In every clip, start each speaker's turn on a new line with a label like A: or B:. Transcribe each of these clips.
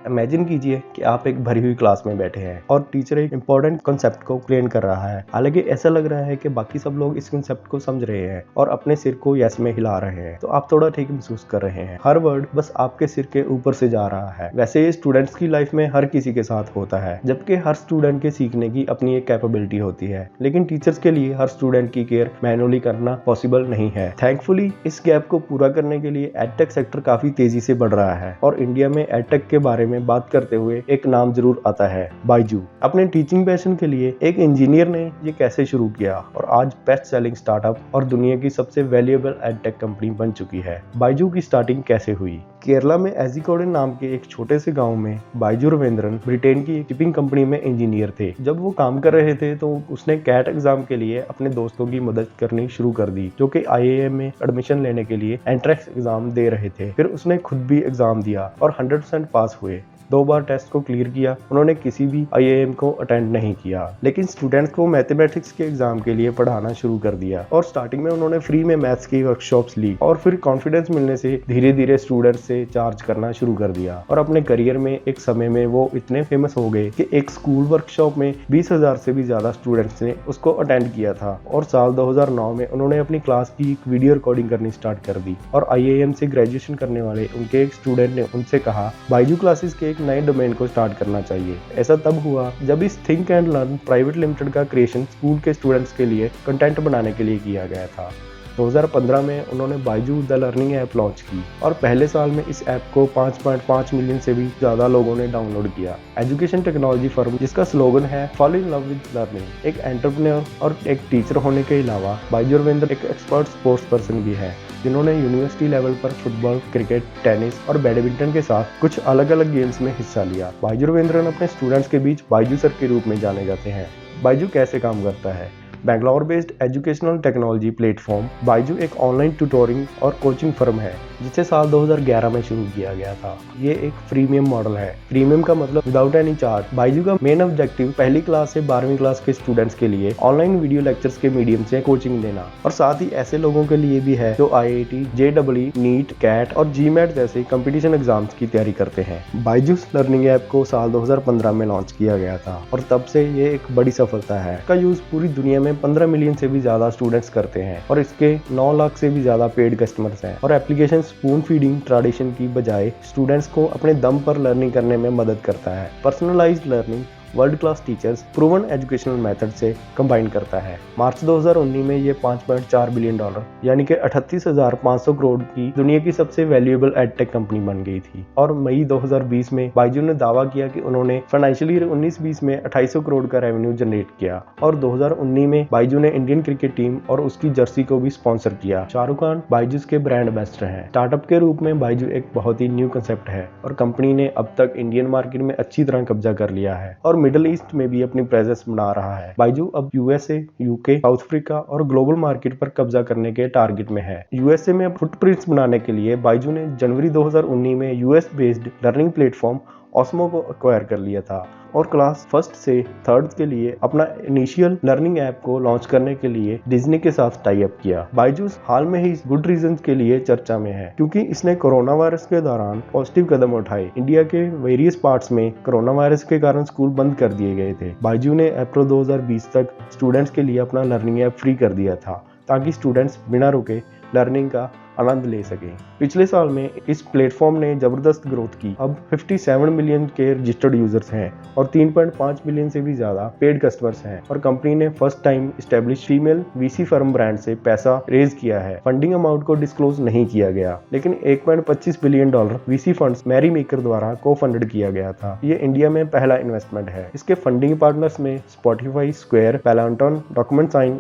A: Imagine कीजिए कि आप एक भरी हुई क्लास में बैठे हैं और टीचर एक इंपॉर्टेंट कॉन्सेप्ट को एक्सप्लेन कर रहा है। हालांकि ऐसा लग रहा है कि बाकी सब लोग इस कॉन्सेप्ट को समझ रहे हैं और अपने सिर को यस में हिला रहे हैं, तो आप थोड़ा ठीक महसूस कर रहे हैं। हर वर्ड बस आपके सिर के ऊपर से जा रहा है। वैसे ये स्टूडेंट्स की लाइफ में हर किसी के साथ होता है, जबकि हर स्टूडेंट के सीखने की अपनी एक कैपेबिलिटी होती है, लेकिन टीचर्स के लिए हर स्टूडेंट की केयर मैनुअली करना पॉसिबल नहीं है। थैंकफुली इस गैप को पूरा करने के लिए एडटेक सेक्टर काफी तेजी से बढ़ रहा है और इंडिया में एडटेक के बारे में बात करते हुए एक नाम जरूर आता है, बायजू। अपने टीचिंग पैशन के लिए एक इंजीनियर ने ये कैसे शुरू किया और आज बेस्ट सेलिंग स्टार्टअप और दुनिया की सबसे वैल्यूएबल एडटेक कंपनी बन चुकी है। बायजू की स्टार्टिंग कैसे हुई? केरला में एजिकोडे नाम के एक छोटे से गांव में बायजू रविंद्रन ब्रिटेन की एक शिपिंग कंपनी में इंजीनियर थे। जब वो काम कर रहे थे तो उसने कैट एग्जाम के लिए अपने दोस्तों की मदद करनी शुरू कर दी, जो कि IIM में एडमिशन लेने के लिए एंट्रेंस एग्जाम दे रहे थे। फिर उसने खुद भी एग्जाम दिया और 100% पास हुए। 2 बार टेस्ट को क्लियर किया। उन्होंने किसी भी IIM को अटेंड नहीं किया, लेकिन स्टूडेंट्स को मैथमेटिक्स के एग्जाम के लिए पढ़ाना शुरू कर दिया और स्टार्टिंग में उन्होंने फ्री में मैथ्स की वर्कशॉप्स ली और फिर कॉन्फिडेंस मिलने से धीरे धीरे स्टूडेंट्स से चार्ज करना शुरू कर दिया। और अपने करियर में एक समय में वो इतने फेमस हो गए कि एक स्कूल वर्कशॉप में 20,000 से भी ज्यादा स्टूडेंट्स ने उसको अटेंड किया था। और साल 2009 में उन्होंने अपनी क्लास की एक वीडियो रिकॉर्डिंग करनी स्टार्ट कर दी और IIM से ग्रेजुएशन करने वाले उनके एक स्टूडेंट ने उनसे कहा बायजू क्लासेस के एक नए डोमेन को स्टार्ट करना चाहिए। ऐसा तब हुआ जब इस think and learn private limited का क्रिएशन स्कूल के स्टूडेंट्स के लिए कंटेंट बनाने के लिए किया गया था। 2015 में उन्होंने Byju the learning app launch की और पहले साल में इस ऐप को 5.5 मिलियन से भी ज्यादा लोगों ने डाउनलोड किया। एजुकेशन टेक्नोलॉजी फर्म जिसका स्लोगन है fall in love with learning, एक एंटरप्रेन्योर और एक टीचर होने के अलावा बायजू रविंद्र एक एक्सपर्ट स्पोर्ट्स पर्सन भी है, जिन्होंने यूनिवर्सिटी लेवल पर फुटबॉल, क्रिकेट, टेनिस और बैडमिंटन के साथ कुछ अलग अलग गेम्स में हिस्सा लिया। बायजू रविंद्रन अपने स्टूडेंट्स के बीच बायजू सर के रूप में जाने जाते हैं। बायजू कैसे काम करता है? Bangalore based educational technology platform Byju एक ऑनलाइन ट्यूटोरिंग और कोचिंग फर्म है जिसे साल 2011 में शुरू किया गया था। ये एक फ्रीमियम मॉडल है। फ्रीमियम का मतलब विदाउट एनी चार्ज। बायजू का मेन ऑब्जेक्टिव पहली क्लास से 12वीं क्लास के स्टूडेंट्स के लिए ऑनलाइन वीडियो लेक्चर्स के मीडियम से कोचिंग देना और साथ ही ऐसे लोगों के लिए भी है जो IIT, JEE, नीट, कैट और GMAT जैसे कंपटीशन एग्जाम्स की तैयारी करते हैं। बायजू लर्निंग ऐप को साल 2015 में लॉन्च किया गया था और तब से ये एक बड़ी सफलता है। इसका यूज पूरी दुनिया में 15 मिलियन से भी ज्यादा स्टूडेंट्स करते हैं और इसके 9 लाख से भी ज्यादा पेड कस्टमर्स हैं। और एप्लीकेशन स्पून फीडिंग ट्रेडिशन की बजाय स्टूडेंट्स को अपने दम पर लर्निंग करने में मदद करता है। Personalised learning world class teachers proven educational method से कंबाइन करता है। मार्च 2019 में ये $5.4 बिलियन यानी कि 38,500 करोड़ की दुनिया की सबसे वैल्यूएबल एडटेक कंपनी बन गई थी। और मई 2020 में बायजू ने दावा किया कि उन्होंने फाइनेंशियल ईयर 19-20 में 2800 करोड़ का रेवेन्यू जनरेट किया। और 2019 में बायजू ने इंडियन क्रिकेट टीम और उसकी जर्सी को भी स्पॉन्सर किया। शाहरुख खान बायजू के ब्रांड एम्बेसडर हैं। स्टार्टअप के रूप में बायजू एक बहुत ही न्यू कंसेप्ट है और कंपनी ने अब तक इंडियन मार्केट में अच्छी तरह कब्जा कर लिया है और मिडिल ईस्ट में भी अपनी प्रेजेंस बना रहा है। बायजू अब USA, UK, साउथ अफ्रीका और ग्लोबल मार्केट पर कब्जा करने के टारगेट में है। USA में फुटप्रिंट्स बनाने के लिए बायजू ने जनवरी 2019 में US based learning platform osmo को एक्वायर कर लिया था और क्लास 1 से 3 के लिए अपना इनिशियल लर्निंग ऐप को लॉन्च करने के लिए डिज्नी के साथ टाई अप किया। बायजू हाल में ही गुड रीजंस के लिए चर्चा में है क्योंकि इसने कोरोना वायरस के दौरान पॉजिटिव कदम उठाए। इंडिया के वेरियस पार्ट्स में कोरोना वायरस के कारण स्कूल बंद कर दिए गए थे। बायजू ने अप्रैल 2020 तक स्टूडेंट्स के लिए अपना लर्निंग ऐप फ्री कर दिया था ताकि स्टूडेंट्स बिना रुके लर्निंग का आनंद ले सकें। पिछले साल में इस प्लेटफॉर्म ने जबरदस्त ग्रोथ की। अब 57 मिलियन के रजिस्टर्ड यूजर्स हैं और 3.5 मिलियन से भी ज्यादा पेड कस्टमर्स हैं और कंपनी ने first time establish female VC firm brand से पैसा रेज किया है। फंडिंग अमाउंट को डिस्क्लोज नहीं किया गया, लेकिन $1.25 billion VC funds Mary Meeker द्वारा को फंडेड किया गया था। ये इंडिया में पहला इन्वेस्टमेंट है। इसके फंडिंग पार्टनर्स में स्पॉटिफाई, स्क्वायर, पेलांटन, डॉक्यूमेंट साइन,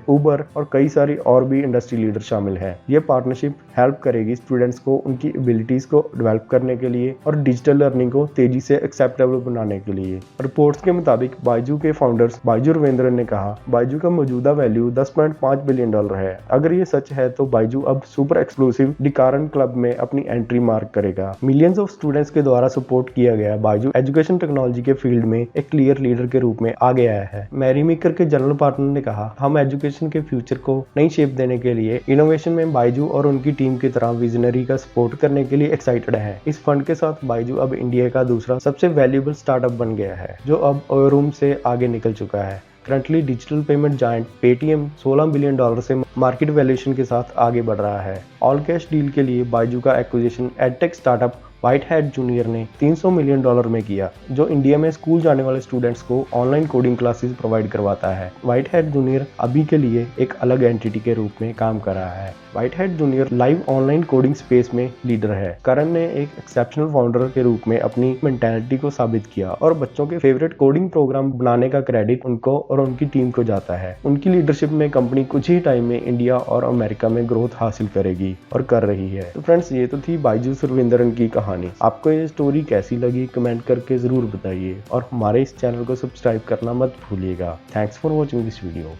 A: उबर और कई सारी और भी इंडस्ट्री लीडर शामिल है। ये पार्टनरशिप हेल्प करेगी स्टूडेंट्स को उनकी एबिलिटीज को डेवलप करने के लिए और डिजिटल लर्निंग को तेजी से एक्सेप्टेबल बनाने के लिए। रिपोर्ट्स के मुताबिक बायजू के फाउंडर्स बायजू रविंद्रन ने कहा बायजू का मौजूदा वैल्यू $10.5 बिलियन है। अगर ये सच है तो बायजू अब सुपर एक्सक्लूसिव डिकारन क्लब में अपनी एंट्री मार्क करेगा। मिलियंस ऑफ स्टूडेंट्स के द्वारा सपोर्ट किया गया बायजू एजुकेशन टेक्नोलॉजी के फील्ड में एक क्लियर लीडर के रूप में आगे आया है। मैरी मेकर के जनरल पार्टनर ने कहा हम एजुकेशन के फ्यूचर को नई शेप देने के लिए इनोवेशन में बायजू और उनकी टीम की तरह विजनरी का सपोर्ट करने के लिए एक्साइटेड है। इस फंड के साथ बायजू अब इंडिया का दूसरा सबसे वैल्यूएबल स्टार्टअप बन गया है, जो अब ओरूम से आगे निकल चुका है। Currently digital payment giant Paytm $16 billion से मार्केट वैल्यूएशन के साथ आगे बढ़ रहा है। ऑल कैश डील के लिए बायजू का acquisition edtech startup white hat junior ने $300 मिलियन में किया, जो इंडिया में स्कूल जाने वाले स्टूडेंट्स को ऑनलाइन कोडिंग क्लासेस प्रोवाइड करवाता है। व्हाइट हैट जूनियर अभी के लिए एक अलग एंटिटी के रूप में काम कर रहा है। White hat junior live online coding space में लीडर है। करण ने एक एक्सेप्शनल फाउंडर के रूप में अपनी मेंटालिटी को साबित किया और बच्चों के फेवरेट कोडिंग प्रोग्राम बनाने का क्रेडिट उनको और उनकी टीम को जाता है। उनकी लीडरशिप में कंपनी कुछ ही टाइम में इंडिया और अमेरिका में ग्रोथ हासिल करेगी और कर रही है। तो फ्रेंड्स, ये तो थी बायजूस रविंद्रन की कहानी। आपको ये स्टोरी कैसी लगी कमेंट करके जरूर बताइए और हमारे इस चैनल को सब्सक्राइब करना मत भूलिएगा। Thanks for watching this video.